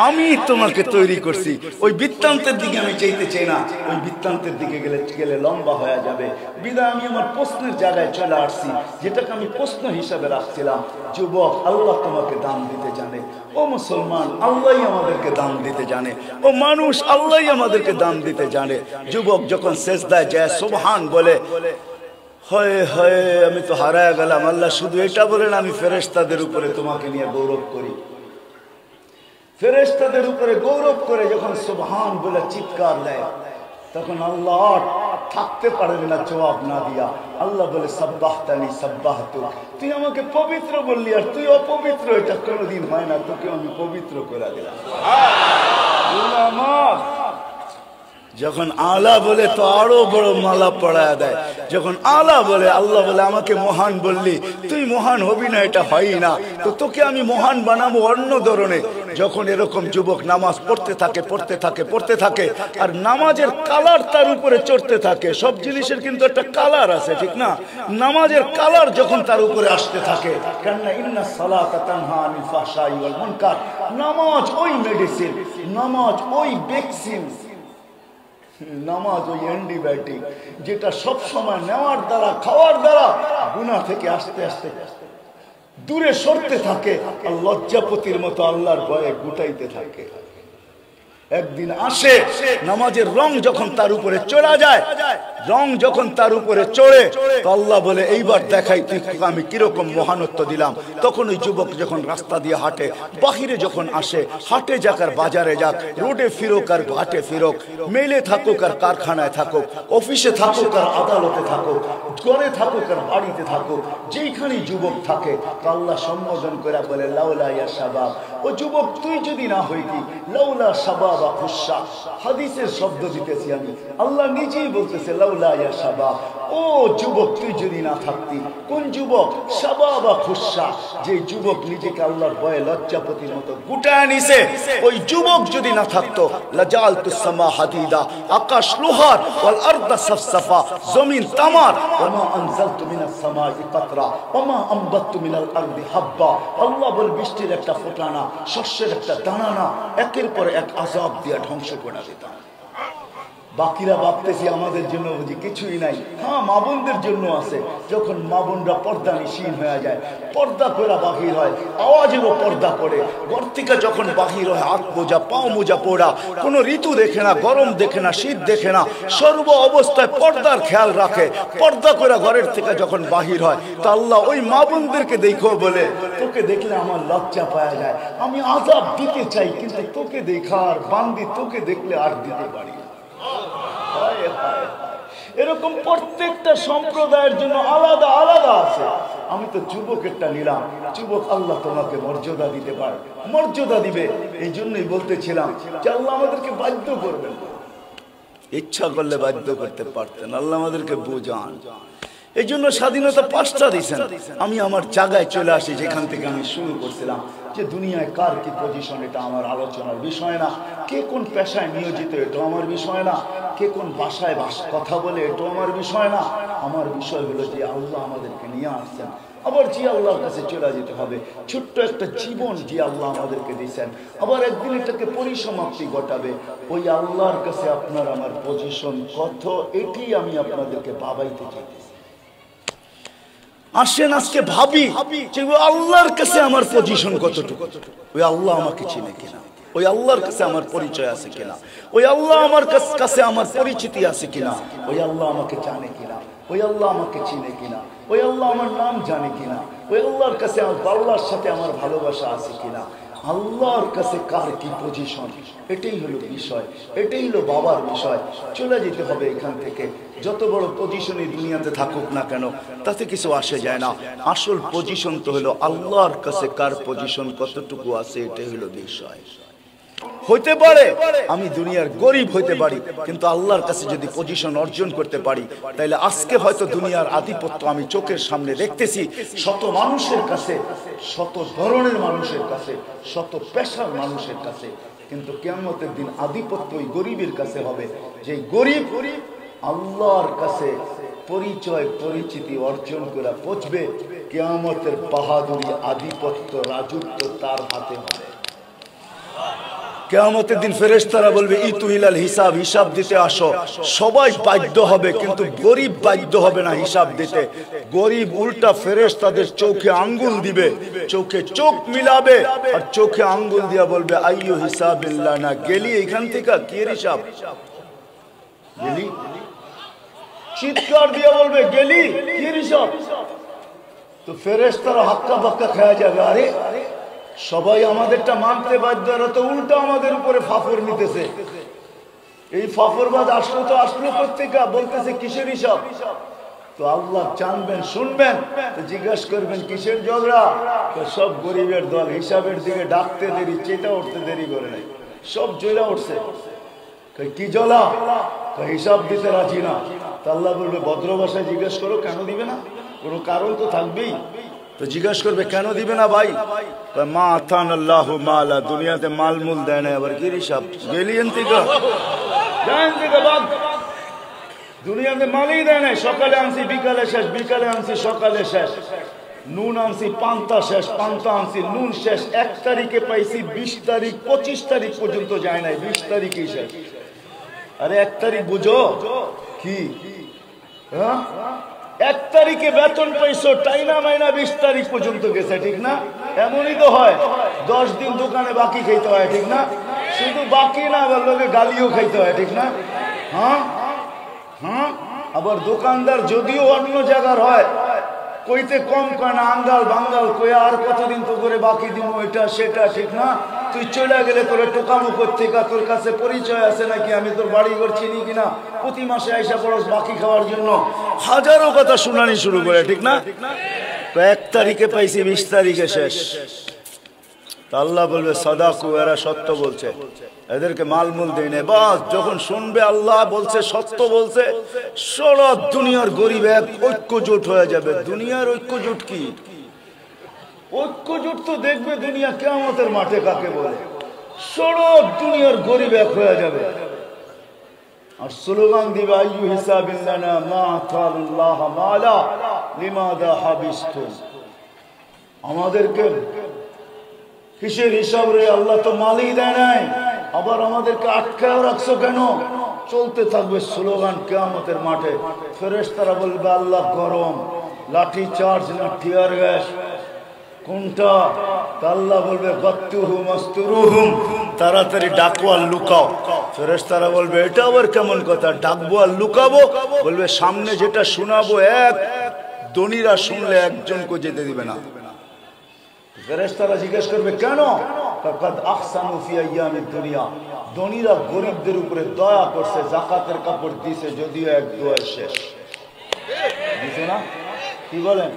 আমি তোমাকে তৈরি করছি। ওই বৃত্তান্তের দিকে আমি চাইতে চাই না, ওই বৃত্তান্তের দিকে গেলে লম্বা হয়ে যাবে। বিদায় আমি আমার প্রশ্নের জায়গায় চলে আসছি, যেটাকে আমি প্রশ্ন হিসাবে রাখছিলাম। যুবক, আল্লাহ তোমাকে দাম দিতে জানে। ও মুসলমান, আল্লাহই আমাদেরকে দাম দিতে জানে। ও মানুষ, আল্লাহই আমাদেরকে দাম দিতে জানে। যুবক যখন সেজদায় যায় সুবহান বলে, হয় হয় আমি তো হারায় গেলাম, আল্লাহ শুধু এটা বলেন আমি ফেরেশতাদের উপরে তোমাকে নিয়ে গৌরব করি। ফেরেশতাদের উপরে গৌরব করে যখন সুবহান বলে চিৎকার দেয়, তখন আল্লাহ থাকতে পারেন না জবাব না দিয়া। আল্লাহ বলে সাব্বাহতানি সাব্বাহতু, তুই আমাকে পবিত্র বললি, আর তুই অপবিত্র, এটা কোনোদিন হয় না, তোকে আমি পবিত্র করে দিলাম। যখন আলা বলে তো আরো বড় মালা পড়ায় দেয়। যখন আলা বলে, আল্লাহ বলে আমাকে মহান বললি, তুই মহান হবি না, এটা হয় না, তো তোকে আমি মহান বানাবো অন্য ধরনের। যখন এরকম যুবক নামাজ পড়তে থাকে পড়তে থাকে পড়তে থাকে, আর নামাজের কালার তার উপরে চড়তে থাকে। সব জিনিসের কিন্তু একটা কালার আছে, ঠিক না? নামাজের কালার যখন তার উপরে আসতে থাকে, কেননা ইন্না সালাতা তানহা আনিল ফাহশাই ওয়াল মুনকার, নামাজ ওই মেডিসিন, নামাজ ওই ভ্যাকসিন, নামাজ ওই অ্যান্টিবায়োটিক, যেটা সব সময় নেওয়ার দ্বারা খাওয়ার দ্বারা গুনাহ থেকে আস্তে আস্তে দূরে সরতে থাকে, আর লজ্জাপতির মতো আল্লাহর ভয়ে গুটাইতে থাকে। একদিন আসে, নামাজের রং যখন তার উপরে চড়া যায়, রং যখন তার উপরে চড়ে, তো আল্লাহ বলে এইবার দেখাই তুই আমি কিরকম মহানত্ব দিলাম। তখন ওই যুবক যখন রাস্তা দিয়ে হাঁটে, বাহিরে যখন আসে, হাটে যাক আর বাজারে যাক, রোডে ফিরোক আর ঘাটে ফিরোক, মেলে থাকুক আর কারখানায় থাকুক, অফিসে থাকুক আর আদালতে থাকুক, ঘরে থাকুক আর বাড়িতে থাকুক, যেইখানেই যুবক থাকে, তো আল্লাহ সম্বোধন করে বলে লাউলা ইয়া শাবাব, ও যুবক তুই যদি না হইতি, লাউলা শাবাব খুশা, হাদিসের শব্দ দিতেছি আমি, আল্লাহ নিজেই বলতেছে লাউলা ইয়া শাবাব, ও যুবক তুই যদি না থাকতি। কোন যুবক? শাবাবা খুশা, যে যুবক নিজেকে আল্লাহর ভয়ে লজ্জাপতির মতো গুটায় নিছে, ওই যুবক যদি না থাকতো, লাজালতুস সামা হাদিদা, আকাশ লোহার, ওয়াল আরদা সাফসাফা, জমিন তামার, ওমা আনজালতু মিনাস সামাই কাতরা, ওমা আমবাততু মিনাল আরদি হাব্বা, আল্লাহ বল বৃষ্টির একটা ফোঁটা না, শস্যের একটা দানা না, একের পর এক আযাব দিয়া ধ্বংস করে দিতাম। বাকিরা ভাবতেছি আমাদের জন্য বুঝি কিছুই নাই। হ্যাঁ, মা বোনদের জন্য আছে। যখন মা বোনরা পর্দা নিশীন হয়ে যায়, পর্দা করে বাহির হয়, আওয়াজেরও পর্দা করে, ঘর থেকে যখন বাহির হয় হাত মোজা পাও মোজা পড়া, কোনো ঋতু দেখে না, গরম দেখে না, শীত দেখে না, সর্ব অবস্থায় পর্দার খেয়াল রাখে। পর্দা করে ঘরের থেকে যখন বাহির হয়, তা আল্লাহ ওই মা বোনদেরকে দেখো বলে, তোকে দেখলে আমার লজ্জা পাওয়া যায়, আমি আযাব দিতে চাই, কিন্তু তোকে দেখার বান্দি, তোকে দেখলে আর দিতে পারি। এরকম প্রত্যেকটা সম্প্রদায়ের জন্য আলাদা আলাদা আছে। আমি তো যুবকেরটা নিলাম। যুবক আল্লাহ তোমাকে মর্যাদা দিতে পারে, মর্যাদা দিবে। এই জন্যই বলতেছিলাম যে আল্লাহ আমাদেরকে বাধ্য করবেন, ইচ্ছা করলে বাধ্য করতে পারতেন। আল্লাহ আমাদেরকে বুঝান। এই জন্য স্বাধীনতা 5টা দিয়েছেন। আমি আমার জায়গায় চলে আসি, যেখান থেকে আমি শুরু করছিলাম, যে দুনিয়ায় কার কি পজিশন এটা আমার আলোচনার বিষয় না। কে কোন পেশায় নিয়োজিত এটাও আমার বিষয় না। কে কোন ভাষায় কথা বলে এটাও আমার বিষয় না। আমার বিষয় হলো যে আল্লাহ আমাদেরকে নিয়ে আসছেন, আবার যে আল্লাহর কাছে চলে যেতে হবে। ছোট্ট একটা জীবন যে আল্লাহ আমাদেরকে দিয়েছেন, আবার একদিন এটাকে পরিসমাপ্তি ঘটাবে। ওই আল্লাহর কাছে আপনার আমার পজিশন কত, এটি আমি আপনাদেরকে ভাবাইতে চাইতেছি। আসেন আজকে ভাবি যে আল্লাহর কাছে আমার পজিশন কতটুকু, ওই আল্লাহ আমাকে চিনে কিনা, ওই আল্লাহর কাছে আমার পরিচয় আছে কিনা, ওই আল্লাহ আমার কাছে আমার পরিচিতি আছে কিনা, ওই আল্লাহ আমাকে জানে কিনা, ওই আল্লাহ আমাকে চিনে কিনা, ওই আল্লাহ আমার নাম জানে কিনা, ওই আল্লাহর কাছে আল্লাহর সাথে আমার ভালোবাসা আছে কিনা, আল্লাহর কাছে কার কি পজিশন, এটাই হলো বিষয়, এটাই হলো বাবার বিষয়। চলে যেতে হবে এখান থেকে। যত বড় পজিশনই দুনিয়াতে থাকুক না কেন, তাতে কিছু আসে যায় না। আসল পজিশন তো হলো আল্লাহর কাছে কার পজিশন কতটুকু আছে, এটাই হলো বিষয়। হইতে পারে আমি দুনিয়ার গরিব হইতে পারি, কিন্তু আল্লাহর কাছে যদি পজিশন অর্জন করতে পারি, তাহলে আজকে হয়তো দুনিয়ার আধিপত্য আমি চোখের সামনে দেখতেছি শত মানুষের কাছে, শত ধরনের মানুষের কাছে, শত পেশার মানুষের কাছে, কিন্তু কিয়ামতের দিন আধিপত্য ওই গরিবের কাছে হবে, যে গরিব আল্লাহর কাছে পরিচয় পরিচিতি অর্জন করে পৌঁছবে। কিয়ামতের বাহাদুরি, আধিপত্য, রাজত্ব তার হাতে হবে। কিয়ামতের দিন ফেরেশতারা বলবে ইতুহিলাল হিসাব, হিসাব দিতে আসো। সবাই বাধ্য হবে, কিন্তু গরিব বাধ্য হবে না হিসাব দিতে। গরিব উল্টা ফেরেশতাদের চোখে আঙ্গুল দিবে, চোখে চোখ মিলাবে, আর চোখে আঙ্গুল দিয়া বলবে আইয়ু হিসাবিল্লাহ, না গেলি এখান থেকে, কি হিসাব গেলি, চিৎকার দিয়ে বলবে গেলি, কি হিসাব। তো ফেরেশতারা হাক্কা বাক্কা খেয়ে যাবে, আরে সবাই আমাদেরটা মানতে বাধ্য, তো উল্টো আমাদের উপরে ফাফর নিতেছে। এই ফাফরবাদ আসলো তো আসলো প্রত্যেকা, বলতেছে কিসের হিসাব। তো আল্লাহ জানবেন, শুনবেন, তো জিজ্ঞাসা করবেন কিসের ঝগড়া। তো সব গরিবের দল হিসাবের দিকে ডাকতে দেরি, চেটা উঠতে দেরি করে নাই, সব জ্বলা উঠছে। কি জ্বলা? হিসাব দিতে রাজি না। তো আল্লাহ বলবে ভদ্র ভাষায় জিজ্ঞেস করো, কেন দিবে না? কোনো কারণ তো থাকবেই। তো জিজ্ঞাসা করবে কেন দিবে না ভাই? মা আতান আল্লাহ মালা, দুনিয়াতে মালমূল দেয় না, আবার কি হিসাব গেলিয়েন থেকে দুনিয়াতে মালই দেয় নাই। সকালে আনছি বিকালে শেষ, বিকালে আনছি সকালে শেষ, নুন আনছি পান্তা শেষ, পান্তা আনছি নুন শেষ। 1 তারিখে পাইছি, 20 তারিখ 25 তারিখ পর্যন্ত যায় নাই, 20 তারিখই শেষ। আরে 1 তারিখ বুঝো কি, হ্যাঁ 1 তারিখে বেতন পাইছো, টাইনা মাইনা 20 তারিখ পর্যন্ত গেছে, ঠিক না? এমনই তো হয়, 10 দিন দোকানে বাকি খাইতে হয়, ঠিক না? শুধু বাকি না, আবার লোকে গালিও খাইতে হয়, ঠিক না? হ্যাঁ হ্যাঁ। আবার দোকানদার যদিও অন্য জায়গার হয়, কইতে কম কয় না, আঙ্গাল বাঙ্গাল কয়ে আর কতদিন তো করে বাকি দিব, এটা সেটা, ঠিক না? তুই চলে গেলে তোর টোকামো করতে, তোর কাছে পরিচয় আছে নাকি, আমি তোর বাড়ি ঘর চিনি কিনা, প্রতি মাসে আইসা পড়স বাকি খাওয়ার জন্য, হাজারো কথা শুনানি শুরু করে, ঠিক না? 1 তারিখে পাইছি, 20 তারিখে শেষ। আল্লাহ বলবে সাদাকু, এরা সত্য বলছে, এদেরকে মালমূল দেয় না। বাস যখন শুনবে আল্লাহ বলছে, সত্য বলছে, সারা দুনিয়ার গরিব এক ঐক্যজোট হয়ে যাবে। দুনিয়ার ঐক্যজোট কি? ঐক্যজোট তো দেখবে দুনিয়া কিয়ামতের মাঠে কাকে বলে। সারা দুনিয়ার গরিব এক হয়ে যাবে, আর স্লোগান দিবে আইয়ু হিসাবিল্লানা মা আতাল্লাহ মালা লিমাদা হাবিসতুম। আমাদেরকে কিসের হিসাব রে? আল্লাহ তো মালই দেয় নাই, আবার আমাদেরকে আটকায় রাখছো কেন? চলতে থাকবে স্লোগান কিয়ামতের মাঠে। ফেরেশতারা বলবে আল্লাহ গরম, লাঠি চার্জ না টিয়ার গ্যাস কোনটা? আল্লাহ বলবে গত্তুহুম আস্তুরুহুম, তাড়াতাড়ি ডাকো আর লুকাও। ফেরেশতারা বলবে এটা আবার কেমন কথা, ডাকবো আর লুকাবো? বলবে সামনে যেটা শোনাবো এক দনিরা শুনলে একজনকে যেতে দিবে না। ফেরেশতারা জিজ্ঞেস করবে কেন? কাদ আহসানু ফি আইয়ামিদ দুনিয়া, দনিরা গরিবদের উপরে দয়া করছে, যাকাতের কাপড় দিছে, যদিও এক দোয়া শেষ দিছে না। কি বলেন?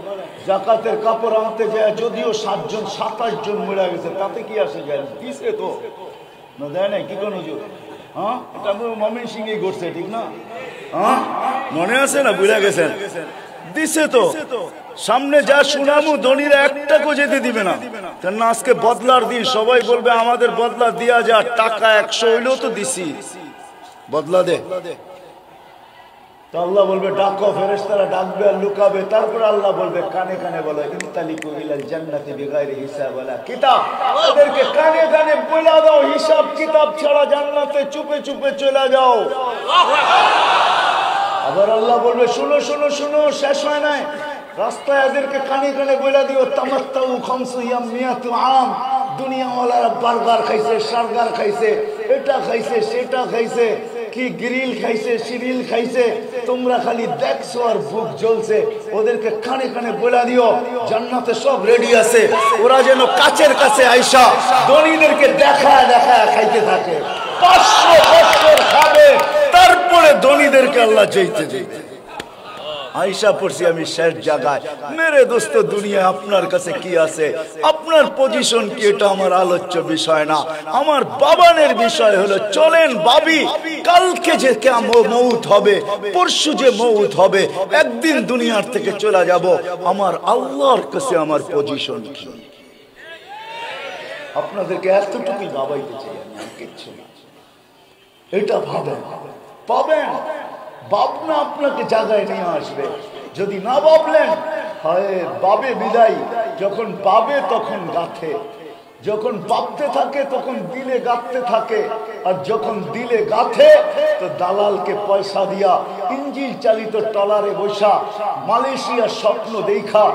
যাকাতের কাপড় আনতে যায় যদিও 7 জন 27 জন মরে গেছে, তাতে কি আসে যায়? দিছে তো না, দেয় নাই? কি কোন হুজুর? হ্যাঁ, এটা মমিন সিংই করছে, ঠিক না? হ্যাঁ, মনে আছে না? ভুলে গেছেন? দিছে তো। সামনে যা শুনামু ধনীরা একটাকেও যেতে দিবে না। কেন আজকে বদলার দিন, সবাই বলবে আমাদের বদলা দিয়া যা, টাকা 100 হইলেও তো দিছি, বদলা দে। তো আল্লাহ বলবে ডাকো, ফেরেশতারা ডাকবে আর লুকাবে। তারপর আল্লাহ বলবে কানে কানে বলো ইনতালিকু ইলাল জান্নাতি বিগাইরি হিসাব ওয়ালা কিতাব, ওদেরকে কানে কানে বলে দাও হিসাব কিতাব ছাড়া জান্নাতে চুপে চুপে চলে যাও। আবার আল্লাহ বলবে শুনো শুনো শুনো, শেষ হয় নাই, রাস্তায় এদেরকে কানে কানে বলে দিও তামাত্তাউ খামসু ইয়ামিয়াতু আম, দুনিয়াওয়ালারা বার্গার খাইছে, সার্গার খাইছে, এটা খাইছে, সেটা খাইছে, কি গ্রিল খাইছে, সিরিল খাইছে, তোমরা খালি দেখছো আর বুক জ্বলছে। ওদেরকে কানে কানে বলে দিও জান্নাতে সব রেডি আছে, ওরা যেন কাছের কাছে আইসা ধনীদেরকে দেখা দেখা খাইতে থাকে, 500 বছর খাবে, তারপরে ধনীদেরকে আল্লাহ চাইতে চাইতে আইসা পড়ছি আমি শেষ জায়গায়। মেরে দোস্ত, দুনিয়ায় আপনার কাছে কি আছে, আপনার পজিশন কি, এটা আমার আলোচ্য বিষয় না। আমার বাবানের বিষয় হলো চলেন ভাবি, কালকে যে মৌত হবে, পরশু যে মৌত হবে, একদিন দুনিয়ার থেকে চলে যাব, আমার আল্লাহর কাছে আমার পজিশন কি। আপনাদেরকে এতটুকুই ভাবাইতে চাই আমি, আর কিচ্ছু না। এটা ভাবেন, পাবেন। ভাবনা আপনাকে জায়গায় নিয়ে আসবে। যদি না ভাবলেন, হয় বাবে বিদায়, যখন পাবে তখন গাথে, যখন ভাবতে থাকে তখন দিলে গাঁথতে থাকে, আর যখন দিলে গাথে তো দালালকে পয়সা দিয়া ইঞ্জিন চালিত ট্রলারে বসা মালয়েশিয়ার স্বপ্ন দেখা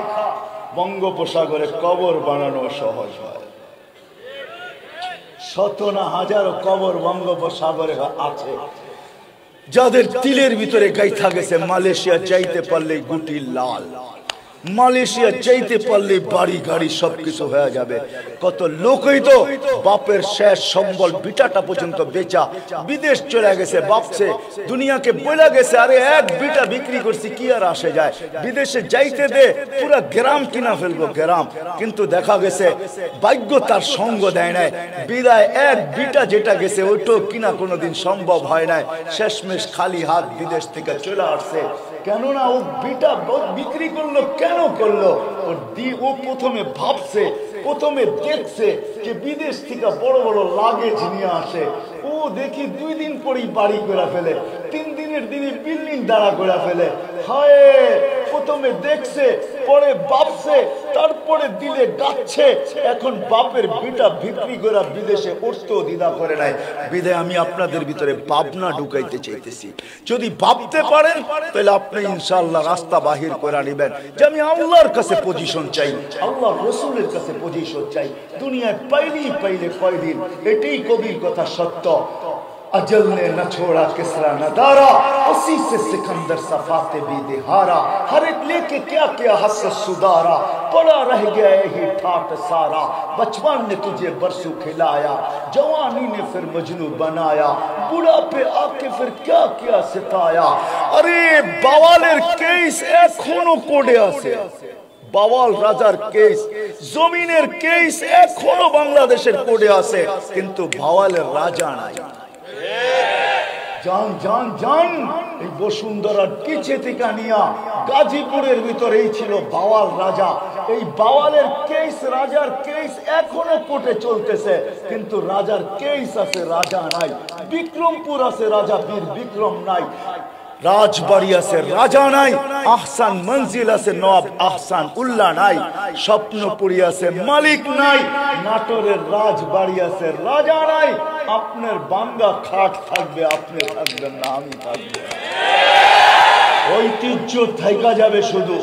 বঙ্গোপসাগরে কবর বানানো সহজ হয়। শত না হাজারো কবর বঙ্গোপসাগরে আছে, যাদের তিলের ভিতরে গাইথা গেছে মালয়েশিয়া চাইতে পারলে গুটি লাল, মালয়েশিয়া চাইতে পারলে বাড়ি গাড়ি সবকিছু হয়ে যাবে। কত লোকই তো বাপের শেষ সম্বল বিটাটা পর্যন্ত বেচা বিদেশ চলে গেছে, বাপসে দুনিয়াকে বলে গেছে আরে এক বিটা বিক্রি করছি কি আর আসে যায়, বিদেশে যাইতে দে, পুরা গ্রাম কিনা ফেলবো গ্রাম। কিন্তু দেখা গেছে ভাগ্য তার সঙ্গ দেয় নাই, বিদায় এক বিটা যেটা গেছে ওইটাও কিনা কোনোদিন সম্ভব হয় নাই, শেষমেশ খালি হাত বিদেশ থেকে চলে আসছে। কেননা ও বিটা বিক্রি করলো, কেন করলো? ও প্রথমে ভাবছে, প্রথমে দেখছে যে বিদেশ থেকে বড় বড় লাগেজ নিয়ে আসে, ও দেখি 2 দিন পরেই বাড়ি করে ফেলে, 3 দিনের দিনে বিল্ডিং দাঁড়া করে ফেলে। হয় প্রথমে দেখছে, পরে ভাবছে, তারপরে দিলে গাচ্ছে। এখন বাপের বিটা বিক্রি করে বিদেশে উঠতেও দ্বিধা করে নাই। বিদায় আমি আপনাদের ভিতরে ভাবনা ঢুকাইতে চাইতেছি, যদি ভাবতে পারেন তাহলে আপনি ইনশাআল্লাহ রাস্তা বাহির করে নেবেন যে আমি আল্লাহর কাছে পজিশন চাই, আল্লাহ রসুলের কাছে পজিশন চাই। দুনিয়ায় পাইলে কয়দিন, এটাই কবির কথা সত্য। अजल ने न छोड़ा किसरा न दारा, उसी से सिकंदर सफाते भी दिहारा, हर एक लेके क्या क्या हस सुधारा, पड़ा रह गया ही ठाट सारा, बचपन ने तुझे बरसों खिलाया, जवानी ने फिर मजनू बनाया, बुढ़ापे आके फिर क्या क्या सिताया। अरे बावालेर केस एखोनो कोडे आछे, বাওয়াল রাজার কেস, জমিনের কেস এখনো বাংলাদেশের কোডে আছে, কিন্তু বাওয়ালের রাজা নাই। জান জান জান, এই বসুন্ধরার পিছে থেকে নিয়া গাজীপুরের ভিতরেই ছিল বাওয়াল রাজা। এই বাওয়ালের কেস, রাজার কেস এখনো কোর্টে চলতেছে, কিন্তু রাজার কেস আছে, রাজা নাই। বিক্রমপুর আছে, রাজা বীর বিক্রম নাই। রাজবাড়ি আছে, রাজা নাই। আহসান মঞ্জিল আছে, নবাব আহসান উল্লাহ নাই। স্বপ্নপুরী আছে, মালিক নাই। নাটোরের রাজবাড়ি আছে, রাজা নাই। আপনার বাঙ্গা খাট থাকবে, আপনি থাকবেন না, আমি থাকবো। ঐতিহ্য থাইকা যাবে শুধু,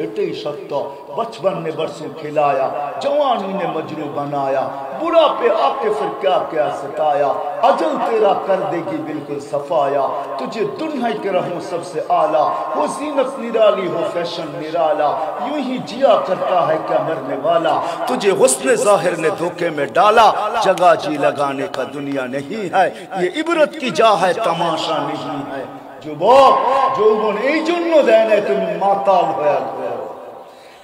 এটাই সত্য। बचपन ने बरसों खिलाया, जवानी ने मजनू बनाया, बुढ़ा पे आके फिर क्या क्या सताया, अजल तेरा कर देगी बिल्कुल सफाया, तुझे दुनिया के रहूं सबसे आला, हो जीनत निराली हो फैशन निराला, यूं ही जिया करता है क्या मरने वाला, तुझे हुस्न जाहिर ने धोखे में डाला, जगह जी लगाने का दुनिया नहीं है, ये इबरत की जा है तमाशा नहीं है। যুবক, যৌবন এই জন্য দেয় না তুমি মাতাল হয়ে যাও।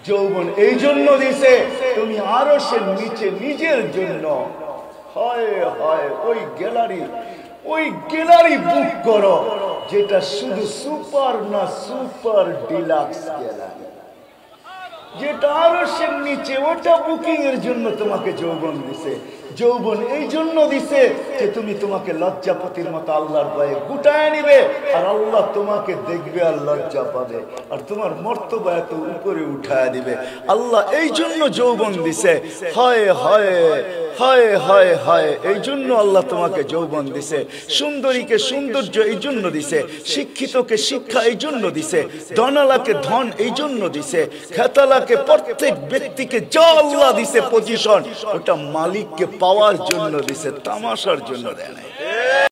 যৌবন এই জন্য দিছে তুমি আরশের নিচে নিজের জন্য। হয় হয় ওই গ্যালারি বুক করো যেটা শুধু সুপার না সুপার ডিলাক্স গ্যালারি, যেটা আরশের নিচে, ওটা বুকিং এর জন্য তোমাকে যৌবন দিছে। যৌবন এই জন্য দিছে যে তুমি তোমাকে লজ্জাপতির মতো আল্লাহর ভয়ে গুটায় নিবে, আর আল্লাহ তোমাকে দেখবে আর লজ্জা পাবে, আর তোমার মর্তবা এত উপরে উঠায় দিবে। আল্লাহ এই জন্য যৌবন দিছে। হয় হয় হয় হয় হয় এই জন্য আল্লাহ তোমাকে যৌবন দিছে। সুন্দরীকে সৌন্দর্য এই জন্য দিছে, শিক্ষিতকে শিক্ষা এই জন্য দিছে, ধনালাকে ধন এই জন্য দিছে, খেতালাকে, প্রত্যেক ব্যক্তিকে যা আল্লাহ দিছে পজিশন, ওটা মালিককে পাওয়ার জন্য দিছে, তামাশার জন্য দেয় নাই।